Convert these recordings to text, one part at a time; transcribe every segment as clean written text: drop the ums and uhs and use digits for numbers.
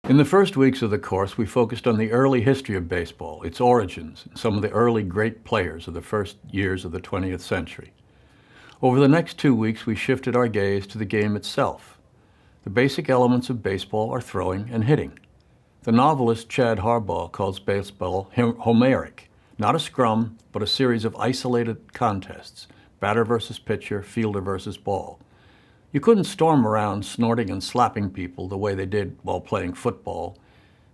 In the first weeks of the course, we focused on the early history of baseball, its origins, and some of the early great players of the first years of the 20th century. Over the next 2 weeks, we shifted our gaze to the game itself. The basic elements of baseball are throwing and hitting. The novelist Chad Harbaugh calls baseball Homeric, not a scrum, but a series of isolated contests, batter versus pitcher, fielder versus ball. You couldn't storm around snorting and slapping people the way they did while playing football.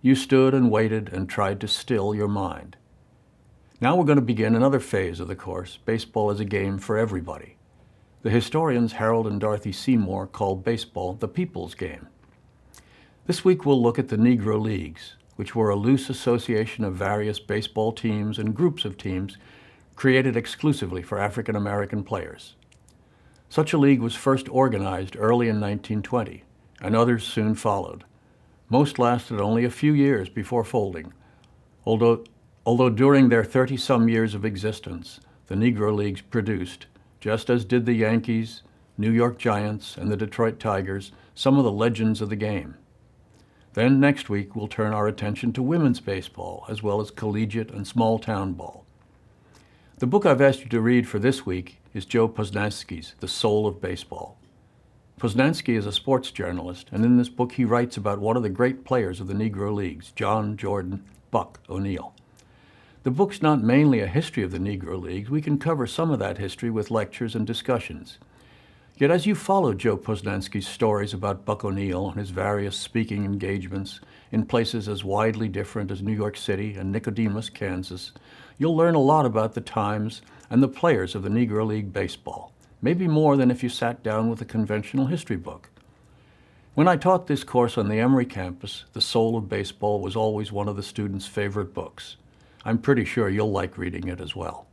You stood and waited and tried to still your mind. Now we're going to begin another phase of the course, baseball as a game for everybody. The historians Harold and Dorothy Seymour call baseball the people's game. This week we'll look at the Negro Leagues, which were a loose association of various baseball teams and groups of teams created exclusively for African American players. Such a league was first organized early in 1920, and others soon followed. Most lasted only a few years before folding, although during their 30-some years of existence, the Negro Leagues produced, just as did the Yankees, New York Giants, and the Detroit Tigers, some of the legends of the game. Then next week, we'll turn our attention to women's baseball, as well as collegiate and small-town ball. The book I've asked you to read for this week is Joe Posnanski's The Soul of Baseball. Posnanski is a sports journalist, and in this book he writes about one of the great players of the Negro Leagues, John Jordan "Buck" O'Neill. The book's not mainly a history of the Negro Leagues. We can cover some of that history with lectures and discussions. Yet as you follow Joe Posnanski's stories about Buck O'Neill and his various speaking engagements in places as widely different as New York City and Nicodemus, Kansas, you'll learn a lot about the times and the players of the Negro League baseball, maybe more than if you sat down with a conventional history book. When I taught this course on the Emory campus, The Soul of Baseball was always one of the students' favorite books. I'm pretty sure you'll like reading it as well.